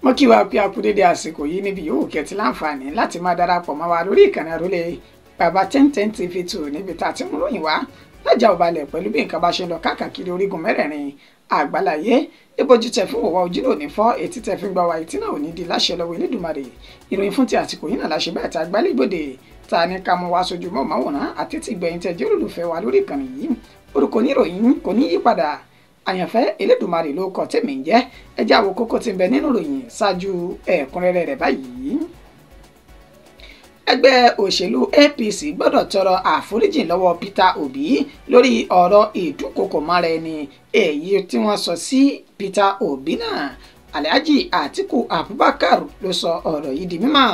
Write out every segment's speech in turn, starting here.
mo kí wa pé a kú dédé àsìkò yìí níbi yòówù kẹ́tì láǹfààní láti máa darapọ̀ mọ́ wa lórí ìkànnì àrólé bàbá 1010 TV2 níbi tá a ti mú ròyìn wá lájà òbalẹ̀ pẹ̀lú bí nǹkan bá ṣe lọ káàkiri orígun mẹ́rẹ̀ẹ̀rin àgbáláyé ìbòjú tẹ̀ fún òwò ojú lónìí fọ́ etí tẹ̀ fi ń gbọ́ wa etí náà ò ní di láṣẹ lọ́wọ́ Elédùmarè ìròyìn fún ti àsìkò yìí náà láṣẹ bẹ́ẹ̀ tá a gbálẹ́gbòde ta ní ká mú wa sójú mọ́ máwòrán àti ti gbẹ̀yìn tẹ̀ jẹ́ olùfẹ́ wa lórí ìkànnì yìí orúkọ oníròyìn kò ní yí padà àyànfẹ́ Elédùmarè ló kọ tèmi ń jẹ́ ẹ jẹ́ àwọn kókó tí ń bẹ nínú ìròyìn ṣáájú ẹ̀kúnrẹ́rẹ́ rẹ̀ báyìí. ẹgbẹ́ òṣèlú APC gbọ́dọ̀ tọrọ àforíjì lọ́wọ́ Peter Obi lórí ọ̀rọ̀ ìdúnkokò mọ́ra ẹni èyí tí wọ́n sọ sí Peter Obi náà Alhaji Atiku Abubakar ló sọ ọ̀rọ̀ yìí di mímọ̀.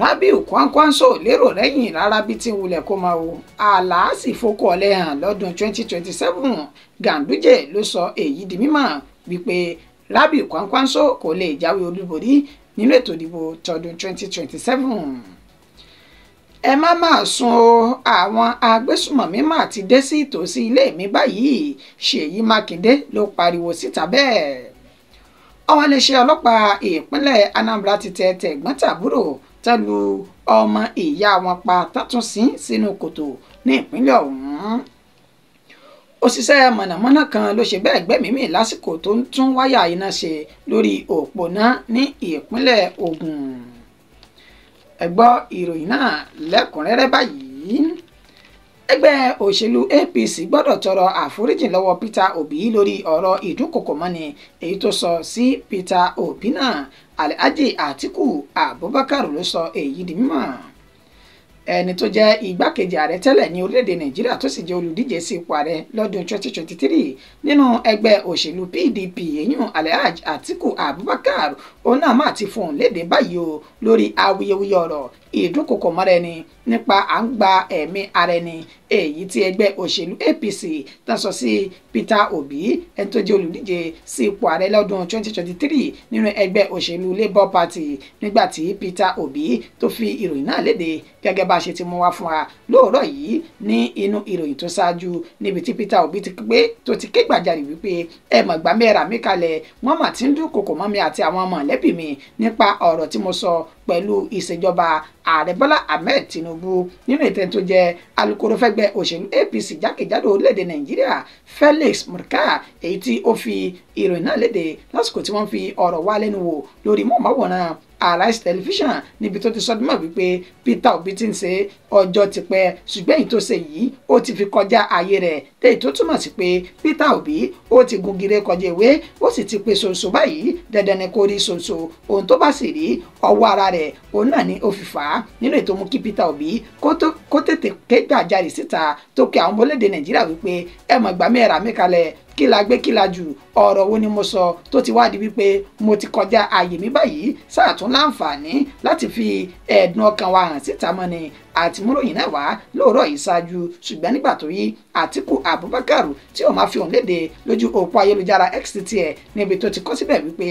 Rabiu Kwankwanso lérò lẹ́yìn rárá bí tí wulẹ̀ kó máa wo àlàásì fokò ọ̀lẹ́ hàn lọ́dún 2027 Ganduje ló sọ èyí di mímọ̀ wípé Rabiu Kwankwanso kò lè jáwé olúborí nínú ètò ìdìbò tọdún 2027. ẹ má máa sùn o àwọn agbésùmọ̀mí mà ti dé sí ìtòsí ilé mi báyìí Ṣèyí Mákindé ló pariwo síta bẹ́ẹ̀. àwọn iléeṣẹ́ ọlọ́pàá ìpínlẹ̀ Anambra ti tẹ tẹ̀gbọ́n-tàbúrò tẹ́lu ọmọ ìyá wọn pa tátún sí sínú kòtò ní ìpínlẹ̀ ọ̀hún. òṣìṣẹ́ mọ̀nàmọ́ná kan ló ṣe bẹ́ẹ̀ gbẹ́mìí lásìkò tó ń tún wáyà iná ṣe lórí òpónà ní ìpínlẹ̀ Ògùn. ẹ gbọ́ ìròyìn náà lẹ́kùnrẹ́rẹ́ báyìí. ẹgbẹ́ òṣèlú APC gbọ́dọ̀ tọrọ àforíjì lọ́wọ́ Peter Obi lórí ọ̀rọ̀ ìdúnkokò mọ́ni èyí tó sọ sí Peter Obi náà Alhaji Atiku Abubakar ló sọ èyí di mímọ̀. ẹni tó jẹ́ igbákejì ààrẹ tẹ́lẹ̀ ní orílẹ̀-èdè Nàìjíríà tó sì jẹ́ olùdíje sí ipò ààrẹ lọ́dún 2023 nínú ẹgbẹ́ òṣèlú PDP èyún Alhaji Atiku Abubakar òun náà má ti fohùn léde báyìí o lórí awuyewuye ọ̀rọ̀ ìdúnkokò mọ́ra ẹni nípa à ń gba ẹ̀mí ara ẹni èyí tí ẹgbẹ́ òṣèlú APC tán sọ sí Peter Obi ẹni tó jẹ́ olùdíje sí ipò ààrẹ lọ́dún 2023 nínú ẹgbẹ́ òṣèlú Labour Party nígbà tí Peter Obi tó fi ìròyìn náà léde gẹ́gẹ́ bá a ṣe ti mú wá fún wa lóòrọ̀ yìí ní inú ìròyìn tó ṣáájú níbi tí Peter Obi tó ti ké gbàjarè wípé ẹ mọ̀ gbà mẹ́ra mi kalẹ̀ wọ́n mà ti ń dúnkokò mọ́ mi àti àwọn mọ̀lẹ́bí mi nípa ọ̀rọ̀ tí mo sọ pẹ̀lú ìṣèjọba ààrẹ Bọ́lá Ahmed Tinubu nínú ètò tó jẹ́ alukoro fẹ́gbẹ́ òṣèlú APC jákèjádò orílẹ̀-èdè Nàìjíríà Felix Murka èyí tí ó fi ìròyìn náà léde lásìkò tí wọ́n fi ọ̀rọ̀ wá lẹ́nu wò lórí mọ̀ọ́máwòrán Arise Television níbi tó ti sọdún mọ́ wípé Peter Obi ti ń ṣe ọjọ́ ti pẹ́ ṣùgbọ́n èyí tó ṣe yìí ó ti fi kọjá ayé rẹ̀ léyìí tó túmọ̀ sí pé Peter Obi ó ti gun gire kọjá ewé ó sì ti pe ṣoṣo báyìí dandan ni kò rí ṣoṣo ohun tó bá sì rí ọwọ́ ara rẹ̀ òun náà ni ó fi fà á nínú ètò mú kí Peter Obi kó tètè ké gbàjarè síta tó kí àwọn ọmọlédè Nàìjíríà wípé ẹ mọ̀ gbà mí ẹ̀rà mi kalẹ̀ kí la gbé kí la jù ọ̀rọ̀ wo ni mo sọ tó ti wá di wípé mo ti kọjá ààyè mi báyìí sáà tún láǹfààní láti fi ẹ̀dùn ọkàn wa hàn síta mọ́ ni àtìmúròyìn náà wá lóòrọ̀ yìí ṣáájú ṣùgbọ́n nígbà tó yí Atiku Abubakar tí ó máa fi òun léde lójú òpó ayélujára X tiẹ̀ níbi tó ti kọ síbẹ̀ wípé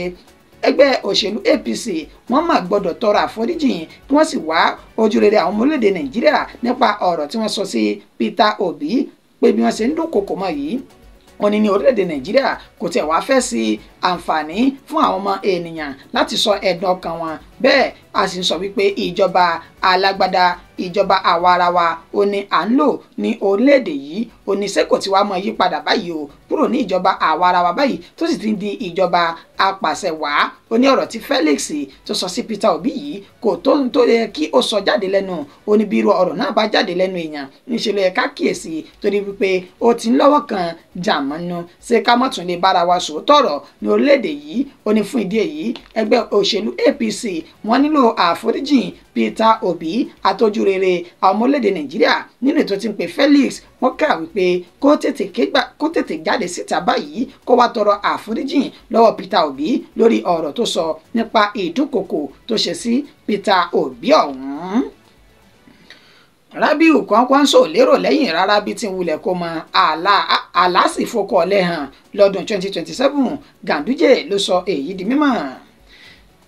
ẹgbẹ́ òṣèlú APC wọ́n máa gbọ́dọ̀ tọrọ àforíjì kí wọ́n sì wá ojúrere àwọn ọmọ orílẹ̀-èdè Nàìjíríà nípa ọ̀rọ̀ tí wọ́n sọ sí Peter Obi pé bí wọ́n ṣe ń dúnkokò mọ́ yìí wọ́n ní orílẹ̀-èdè Nàìjíríà kò tẹ̀ wá fẹ́ sí àǹfààní fún àwọn ọmọ ènìyàn láti sọ ẹ̀dùn ọkàn wọn bẹ́ẹ̀ a sì ń sọ wípé ìjọba alágbádá ìjọba àwarawa ó ní à ń lò ní orílẹ̀-èdè yìí oníṣẹ́kò tí wàá mọ yí padà báyìí o kúrò ní ìjọba àwarawa báyìí tó sì ti ń di ìjọba apàṣẹwàá ó ní ọ̀rọ̀ tí Felix tó sọ sí Peter Obi yìí kò tó ń tó yẹ kí ó sọ jáde lẹ́nu ó ní bí irú ọ̀rọ̀ náà bá jáde lẹ́nu èèyàn níṣẹ́ ló yẹ ká kíyèsí torí wípé ó ti ń lọ́wọ́ kan jàmọ́nú ṣé ká mọ̀ tún lè bára wa sòótọ́ ọ̀rọ̀ ní orílẹ̀-èdè yìí ó ní fún ìdí èyí ẹgbẹ́ òṣèlú APC wọ́n nílò àforíjì Peter Obi àtọ́jú rere àwọn ọmọ orílẹ̀-èdè Nàìjíríà nínú ètò tí ń pe Felix wọ́n kà wípé kó tètè jáde síta báyìí kó wá tọrọ àforíjì lọ́wọ́ Peter Obi lórí ọ̀rọ̀ tó sọ nípa ìdúnkokò tó ṣe sí Peter Obi ọ̀hún. Rabiu Kwankwanso lérò lẹ́yìn rárá bí tí ń wulẹ̀ kó mọ àlàásì fokò ọ̀lẹ́ hàn lọ́dún 2027 Ganduje ló sọ èyí di mímọ̀.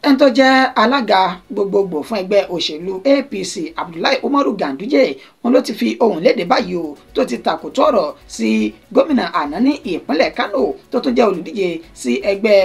ẹni tó jẹ́ alága gbogbogbò fún ẹgbẹ́ òṣèlú APC Abdullahi Umaru Ganduje wọn ló ti fi ohùn léde báyìí o tó ti takòtò ọ̀rọ̀ sí gómìnà àná ní ìpínlẹ̀ Kano tó tún jẹ́ olùdíje sí ẹgbẹ́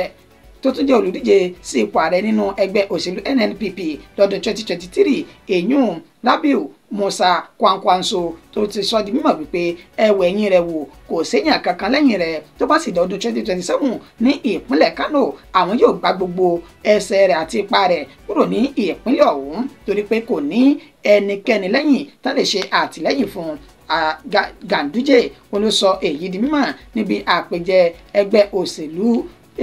tó tún jẹ́ olùdíje sí ipò ààrẹ nínú ẹgbẹ́ òṣèlú NNPP lọ́dún 2023 èyún Rabiu Musa Kwankwanso tó ti sọ di mímọ̀ wípé ẹwẹ̀ ẹ̀yìn rẹ̀ wò kò séyàn kankan lẹ́yìn rẹ̀ tó bá sì dọdún 2027 ní ìpínlẹ̀ Kano àwọn yóò gba gbogbo ẹsẹ̀ rẹ̀ àti ipa rẹ̀ kúrò ní ìpínlẹ̀ ọ̀hún torí pé kò ní ẹnikẹ́ni lẹ́yìn tá lè ṣe àtìlẹ́yìn fún Ganduje wọn ló sọ èyí di mímọ̀ níbi àpèjẹ ẹgbẹ́ òṣèlú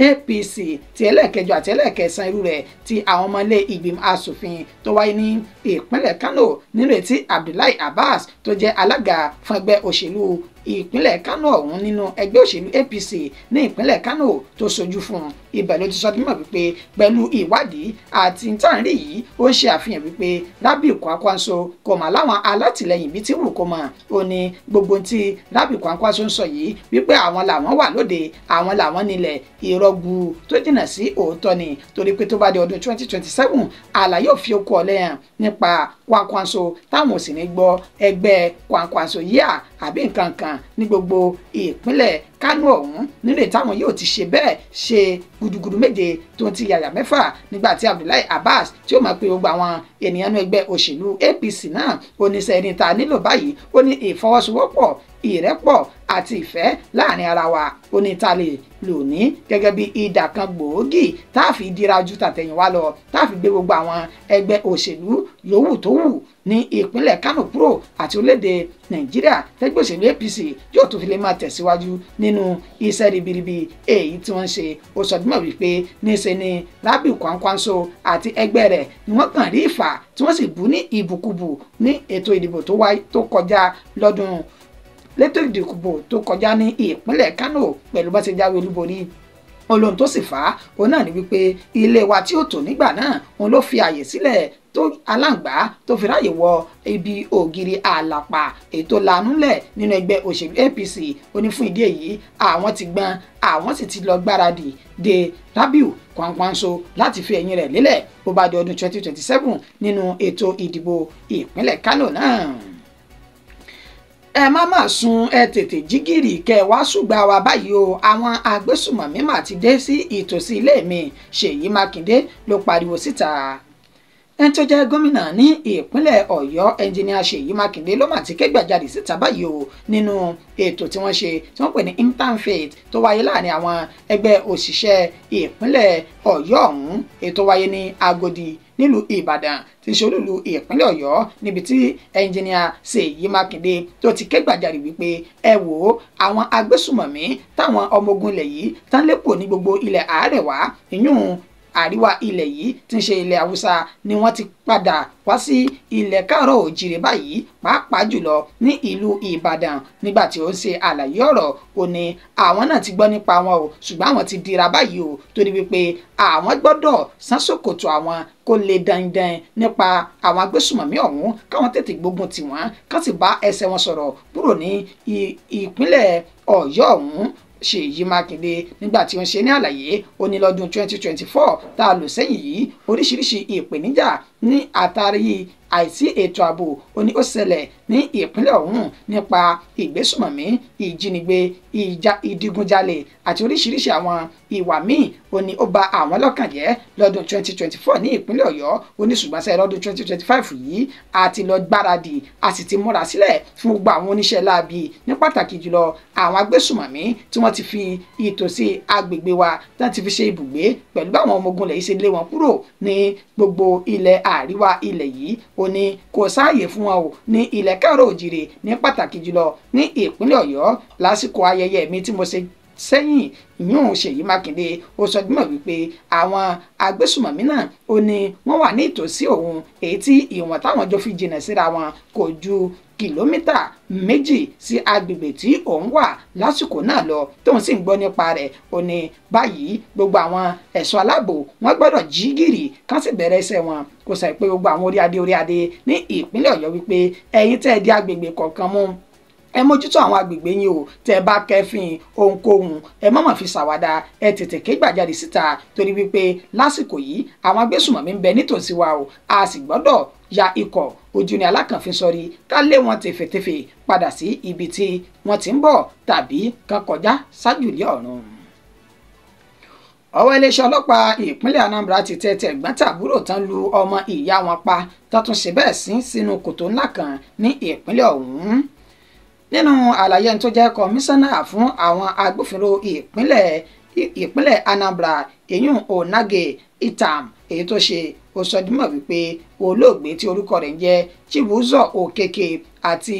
APC ti ẹlẹ́ẹ̀kẹjọ àti ẹlẹ́ẹ̀kẹsàn irú rẹ̀ ti àwọn ọmọ ilé ìgbìmọ̀ asòfin tó wáyé ní ìpínlẹ̀ Kano nírètí Abdullahi Abbas tó jẹ́ alága fún ẹgbẹ́ òṣèlú ìpínlẹ̀ Kano ọ̀hún nínú ẹgbẹ́ òṣèlú APC ní ìpínlẹ̀ Kano tó sojú fún un ibẹ̀ ló ti sọ dímọ̀ wípé pẹ̀lú ìwádìí àti ntànrí yìí ó ń ṣe àfihàn wípé Rabiu Kwankwanso kò mà láwọn alátìlẹyìn bíi tí wù kó mọ̀ ó ní gbogbo tí Rabiu Kwankwanso ń sọ yìí wípé àwọn làwọn wà lóde àwọn làwọn nílẹ̀ ìrọ́gbù tó jìnnà sí òótọ́ ni torí pé tó bá di ọdún 2027 àlàyé òfin okò ọ̀lẹ́yàn nípa Kwankwanso táwọn ò sì ní gbọ́ ẹgbẹ́ Kwankwanso yíà àbí nǹkan kan ní gbogbo ìpínlẹ̀ Kano ọ̀hún nílé táwọn yóò ti ṣe bẹ́ẹ̀ ṣe gudugudu méje tó ti yàyà mẹ́fà nígbà tí Abdullahi Abbas tí ó máa pe gbogbo àwọn ènìyàn nínú ẹgbẹ́ òṣèlú APC náà oníṣẹ́ ẹni tá a nílò báyìí ó ní ìfọwọ́sowọ́pọ̀ ìrẹ́pọ̀ àti ìfẹ́ láàrin ara wa ó ní ta lè lò ní gẹ́gẹ́ bí ìdà kan gbòógì tá a fi dira ju tàtẹ̀yìnwá lọ tá a fi gbé gbogbo àwọn ẹgbẹ́ òṣèlú yòówù tó wù ní ìpínlẹ̀ Kano kúrò àti orílẹ̀-èdè Nàìjíríà tẹ́gbẹ́ òṣèlú APC yóò tó fi lè máa tẹ̀síwájú nínú iṣẹ́ ribiribi èyí tí wọ́n ń ṣe ó sọ dímọ̀ wípé níṣẹ́ ni Rabiu Kwankwanso àti ẹgbẹ́ rẹ̀ ni wọ́n kàn rí ìfà tí wọ́n sì bú ní ìbùkúbù ní ètò ìdìbò tó kọjá lọ́dún létò ìdìbò tó kọjá ní ìpínlẹ̀ Kano pẹ̀lú bá ṣe jáwé olúborí olóhun tó sì fà á òun náà ni wípé ilé wa tí ó tò nígbà náà òun ló fi àyè sílẹ̀ tó aláǹgbá tó fi ráyè wọ ibi ògiri àlàpà ètò lanúlẹ̀ nínú ẹgbẹ́ òṣèlú APC ó ní fún ìdí èyí àwọn ti gbọ́n àwọn sì ti lọ gbáradì de Rabiu Kwankwanso láti fi ẹ̀yìn rẹ̀ lélẹ̀ bó bá di ọdún 2027 nínú ètò ìdìbò ìpínlẹ̀ Kano náà. Ẹ má sun ẹ tètè jígìrì kẹ wá ṣùgbà wa báyìí o àwọn agbésùmọ̀mí mà ti dé sí ìtòsí ilé mi Ṣèyí Mákindé ló pariwo síta ẹni tó jẹ́ gómìnà ní ìpínlẹ̀ Ọ̀yọ́ ẹnjìníà Ṣèyí Mákindé ló mà ti ké gbàjarè síta báyìí o nínú ètò tí wọ́n ṣe tí wọ́n pè ní interfaith tó wáyé láàrin àwọn ẹgbẹ́ òṣìṣẹ́ ìpínlẹ̀ Ọ̀yọ́ ọ̀hún ètò wáyé ní Agodi nílùú Ìbàdàn tí ń ṣe olúlu ìpínlẹ̀ Ọ̀yọ́ níbi tí ẹnjìníà Ṣèyí Mákindé tó ti ké gbàjarè wípé ẹ wò ó àwọn agbésùmọ̀mí táwọn ọmọ ogun ilẹ̀ yìí tán lépò ní gbogbo ilẹ̀ àárẹ̀wá ìyún àríwá ilẹ̀ yìí tí ń ṣe ilẹ̀ Haúsá ni wọ́n ti padà wá sí ilẹ̀ Káàárọ̀ Òjìrè báyìí pàápàá jùlọ ní ìlú Ìbàdàn nígbà tí ó ń ṣe àlàyé ọ̀rọ̀ ó ní àwọn náà ti gbọ́ nípa wọn o ṣùgbọ́n àwọn ti dira báyìí o torí wípé àwọn gbọ́dọ̀ sán ṣòkòtò àwọn kó lè dandan nípa àwọn agbésùmọ̀mí ọ̀hún káwọn tètè gbógun tì wọ́n ká sì bá ẹsẹ̀ wọn sọ̀rọ̀ kúrò ní ìpínlẹ̀ Ọ̀yọ́ ọ̀hún. Ṣèyí Mákindé nígbà tí ó ń ṣe ní àlàyé ó ní lọ́dún 2024 tá a lò sẹ́yìn yìí oríṣiríṣi ìpèníjà ní àtàrí àìsí ètò ààbò ó ní ó ṣẹlẹ̀ ní ìpínlẹ̀ ọ̀hún nípa ìgbésùmọ̀mí ìjínigbé ìdigunjalè àti oríṣiríṣi àwọn ìwà míì ó ní ó bà àwọn lọ́kàn jẹ́ lọ́dún 2024 ní ìpínlẹ̀ Ọ̀yọ́ ó ní ṣùgbọ́n sẹ́yìn lọ́dún 2025 yìí a ti lọ gbáradì a sì ti múra sílẹ̀ fún gbogbo àwọn oníṣẹ́ láabi ní pàtàkì jùlọ àwọn agbésùmọ̀mí tí wọ́n ti fi ìtòsí agbègbè wa tí wọ́n ti fi ṣe ibùgbé pẹ̀lú báwọn ọmọ ogun ilẹ̀ yìí ṣe lé wọn kúrò ní gbogbo ilẹ̀ àríwá ilẹ̀ yìí ó ní kò sáàyè fún wọn o ní ilẹ̀ Káàárọ̀ Òjìrè ní pàtàkì jùlọ ní ìpínlẹ̀ Ọ̀yọ́ lásìkò ayẹyẹ mi tí mo ṣe sẹ́yìn yún Ṣèyí Mákindé ó sọ gbọ́n wípé àwọn agbésùmọ̀mí náà ó ní wọ́n wà ní ìtòsí òun èyí tí ìwọ̀n táwọn jọ fi jìnnà síra wọn kò ju kìlómítà 2 sí agbègbè tí òun wà lásìkò náà lọ tóun sì ń gbọ́ nípa rẹ̀ ó ní báyìí gbogbo àwọn ẹ̀ṣọ́ aláàbò wọ́n gbọ́dọ̀ jí gìrì kán sì bẹ̀rẹ̀ iṣẹ́ wọn kò sàì pé gbogbo àwọn orí adé ní ìpínlẹ̀ Ọ̀yọ́ wípé ẹ̀yin tẹ́ ẹ di agbègbè kọ̀ọ̀kan mú ẹ mójútó àwọn agbègbè yín o tẹ́ bá kẹ́fìn ohunkóhun ẹ má mà fi ṣàwàdà ẹ tètè ké gbàjarè síta torí wípé lásìkò yìí àwọn agbésùmọ̀mí ń bẹ nítòsí wa o a sì gbọ́dọ̀ ya ikọ̀ ojú ni alákànfin sọrí ká lé wọn tèfètèfè padà sí ibi tí wọ́n ti ń bọ̀ tàbí kan kọjá ṣáájú ilé ọ̀run. ọwọ́ iléeṣẹ́ ọlọ́pàá ìpínlẹ̀ Anambra ti tẹ tẹ̀gbọ́n-tàbúrò tán lu ọmọ ìyá wọn pa tó tún ṣe bẹ́ẹ̀ sínú kòtò ńlá kan ní ìpínlẹ̀ ọ̀hún. nínú àlàyé tó jẹ́ kọmíṣánná fún àwọn agbófinró ìpínlẹ̀ Anambra eyín Onage Itam èyí tó ṣe ó sọ dímọ̀ wípé olóògbé tí orúkọ rẹ̀ ń jẹ́ Chibuzo Okeke àti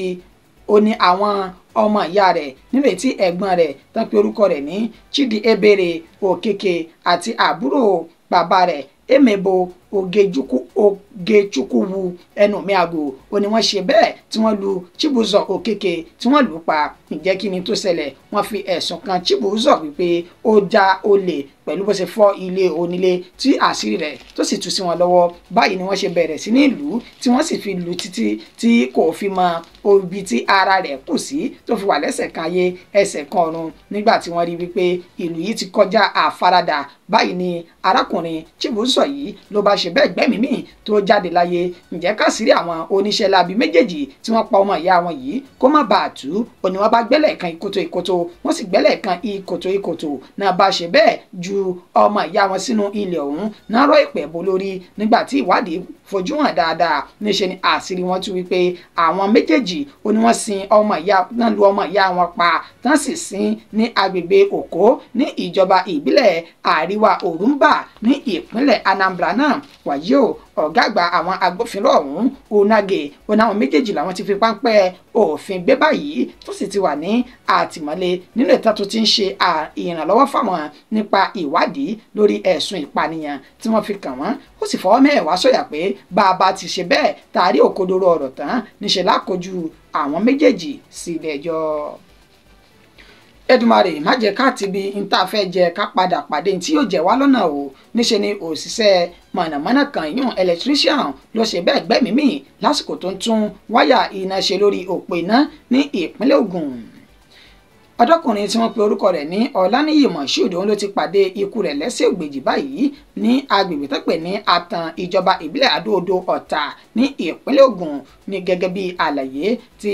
ó ní àwọn ọmọ ìyá rẹ̀ nírètí ẹ̀gbọ́n rẹ̀ tán pé orúkọ rẹ̀ ní Chidiebere Okeke àti àbúrò bàbá rẹ̀ Emebo Ogechukwuwu Enumiagu ó ní wọ́n ṣe bẹ́ẹ̀ tí wọ́n lu Chibuzo Okeke tí wọ́n lù pa. ǹjẹ́ kí ni tó ṣẹlẹ̀? wọ́n fi ẹ̀sùn kan Chibuzo wípé ó já olè pẹ̀lú bó ṣe fọ́ ilé onílé tí àṣírí rẹ̀ tó sì tú sí wọn lọ́wọ́. báyìí ni wọ́n ṣe bẹ̀rẹ̀ sí ní ìlú tí wọ́n sì fi lù títí tí kò fi mọ ibi tí ara rẹ̀ kù sí tó fi wà lẹ́sẹ̀ kan ayé ẹsẹ̀ kan ọ̀run nígbà tí wọ́n rí wípé ìlú yìí ti kọjá àfaradà. báyìí ni arákùnrin Chibuzo yìí ló bá ṣe bẹ́ẹ̀ gbẹ́mìí mì tó jáde láyé. ǹjẹ́ káṣírí àwọn oníṣẹ́ láabi méjèèjì tí wọ́n pa ọmọ ìyá wọn yìí kó má bàa tú òní wọ́n bá gbẹ́lẹ̀ kan ìkòtò wọ́n sì gbẹ́lẹ̀ kan ìkòtò náà bá ṣe bẹ́ẹ̀ ju ọmọ ìyá wọn sínú ilẹ̀ ọ̀hún náà rọ ìpẹ́ bò lórí. nígbà tí ìwádìí fojú hàn dáadáa níṣẹ́ ni àṣírí wọn tú wípé àwọn méjèèjì ó ní wọ́n sin ọmọ ìyá náà lu ọmọ ìyá wọn pa tán sì sin ní agbègbè Òkó ní ìjọba ìbílẹ̀ Àríwá Òrùnbà ní ìpínlẹ̀ Anambra náà. wàyí o ọ̀gá àgbà àwọn agbófinró ọ̀hún Onage ó ní àwọn méjèèjì làwọn ti fi páńpẹ́ òfin gbé báyìí tó sì ti wà ní àtìmọ́lé nínú ìta tó ti ń ṣe ìrànlọ́wọ́ fáwọn nípa ìwádìí lórí ẹ̀sùn ìpànìyàn tí wọ́n fi kàn wọ́n. ó sì fọwọ́ mẹ́wàá sọ̀yà pé bá a bá ti ṣe bẹ́ẹ̀ tàrí òkodoro ọ̀rọ̀ tán níṣẹ́ lákojú àwọn méjèèjì sí ilé ẹjọ́. Èdùmàrè má jẹ́ ká ti bi níta fẹ́ jẹ ká padà pàdé tí yóò jẹ́ wá lọ́nà o. níṣẹ́ ni òṣìṣẹ́ mọ̀nàmọ́ná kan yún electrician ló ṣe bẹ́ẹ̀ gbẹ́mìí mì lásìkò tó ń tún wáyà iná ṣe lórí òpó iná ní ìpínlẹ̀ Ògùn. ọ̀dọ́kùnrin tí wọ́n pe orúkọ rẹ̀ ní Ọláníyì Moshood òun ló ti pàdé ikú rẹ̀ lẹ́sẹ̀ ògbèjì báyìí ní agbègbè tó pè ní Atan ìjọba ìbílẹ̀ Adó-Odò Ọ̀tà ní ìpínlẹ̀ Ògùn ní gẹ́gẹ́ bí àlàyé tí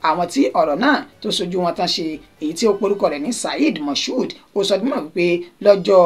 àwọn tí ọ̀rọ̀ náà tó sojú wọn tán ṣe èyí tí ó pe orúkọ rẹ̀ ní Saheed Moshood ó sọ dímọ̀ wípé lọ́jọ́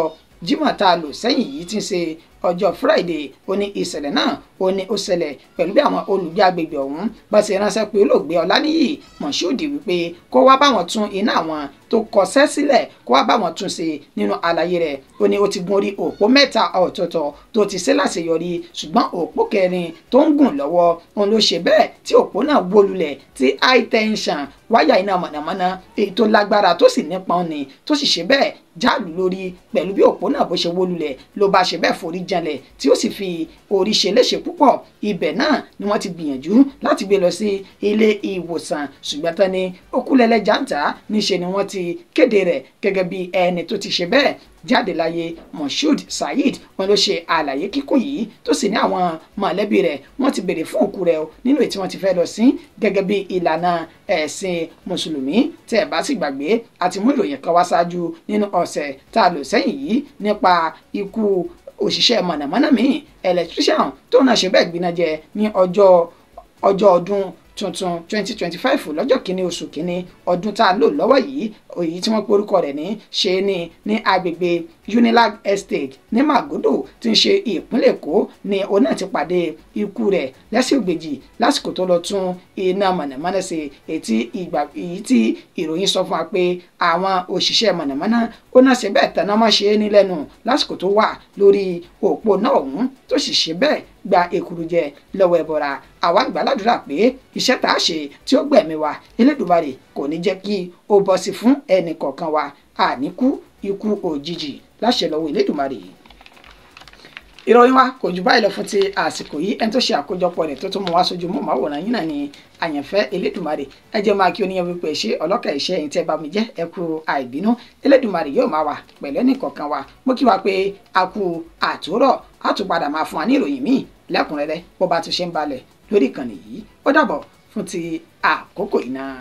Jímọ̀ tá a lò sẹ́yìn yìí ti ń ṣe ọjọ́ Friday ó ní ìṣẹ̀lẹ̀ náà ó ní ó ṣẹlẹ̀ pẹ̀lú bí àwọn olùgbé agbègbè ọ̀hún bá ṣe ránṣẹ́ pé olóògbé Ọláníyì Moshood wípé kó wá báwọn tún iná àwọn tó kọsẹ́ sílẹ̀ kó wá báwọn tún ṣe. nínú àlàyé rẹ̀ ó ní ó ti gun orí òpó mẹ́ta ọ̀tọ̀ọ̀tọ̀ tó ti ṣe láṣeyọrí ṣùgbọ́n òpó kẹrin tó ń gùn lọ́wọ́ òun ló ṣe bẹ́ẹ̀ tí òpó náà wó lulẹ̀ tí high tension wáyà iná mọ̀nàmọ́ná èyí tó lágbára tó sì nípọn ni tó sì ṣe bẹ́ẹ̀ jáàlù lórí pẹ̀lú bí òpó náà bó ṣe wó lulẹ̀ ló bá ṣe bẹ́ẹ̀ forí janlẹ̀ tí ó sì fi orí ṣe léṣe púpọ̀. ibẹ̀ náà ni wọ́n ti gbìyànjú láti gbé lọ sí ilé ìwòsàn ṣùgbọ́n tán ni ó kú lẹ́lẹ́ jàǹtà níṣe ni wọ́n ti kéde rẹ̀ gẹ́gẹ́ bí ẹni tó ti ṣe bẹ́ẹ̀ jáde láyé. Moshood Saheed wọn ló ṣe àlàyé kíkún yìí tó sì ní àwọn mọ̀lẹ́bí rẹ̀ wọ́n ti béèrè fún òkú rẹ̀ o nínú èyí tí wọ́n ti fẹ́ lọ sí gẹ́gẹ́ bí ìlànà ẹ̀sìn mùsùlùmí. tẹ́ ẹ̀ bá sì gbàgbé àti mú ìròyìn kan wá ṣáájú nínú ọ̀sẹ̀ tá a lò sẹ́yìn yìí nípa ikú òṣìṣẹ́ mọ̀nàmọ́ná míì electrician tó náà ṣe bẹ́ẹ̀ gbiná jẹ ní ọjọ́ ọdún tuntun 2025 lọ́jọ́ kìíní oṣù kìíní ọdún tá a lò lọ́wọ́ yìí èyí tí wọ́n pe orúkọ rẹ̀ ní agbègbè Unilag Estate ní Magodo tí ń ṣe ìpínlẹ̀ Èkó ni òun náà ti pàdé ikú rẹ̀ lẹ́sẹ̀ ògbèjì lásìkò tó lọ tún iná mọ̀nàmọ́ná ṣe èyí tí ìròyìn sọ fún wa pé àwọn òṣìṣẹ́ mọ̀nàmọ́ná ó náà ṣe bẹ́ẹ̀ tẹ̀ná mọ́ ṣe é ní lẹ́nu lásìkò tó wà lórí òpó náà ọ̀hún tó sì ṣe bẹ́ẹ̀ gba èkuru jẹ lọ́wọ́ ẹbọra. àwa gbàládùra pé iṣẹ́ tá a ṣe tí ó gbẹ̀mí wa Elédùmarè kò ní jẹ́ kí ó bọ́ sí fún ẹnì kọ̀ọ̀kan wa àníkú ikú òjijì láṣẹ lọ́wọ́ Elédùmarè. ìròyìn wa kò jù báyìí lọ fún ti àsìkò yìí ẹni tó ṣe àkójọpọ̀ rẹ̀ tó tún mú wá sójú mọ́ màwòrán yín náà ni àyànfẹ́ Elédùmarè. ẹ jẹ́ máa kí oníyan wípé ṣé ọlọ́kà iṣẹ́ ẹ̀yìn tẹ́ bá mi jẹ́ ẹ kú àìbínú Elédùmarè yóò máa wà pẹ̀lú ẹnì kọ̀ọ̀kan wa. mo kí wa pé a kú àtúrọ̀ a tún padà máa fún wa ní ìròyìn míì lẹ́kùnrẹ́rẹ́ bó bá tún ṣe ń balẹ̀ lórí ìkànnì yìí. ó dàbọ̀ fún ti àkókò yìí náà.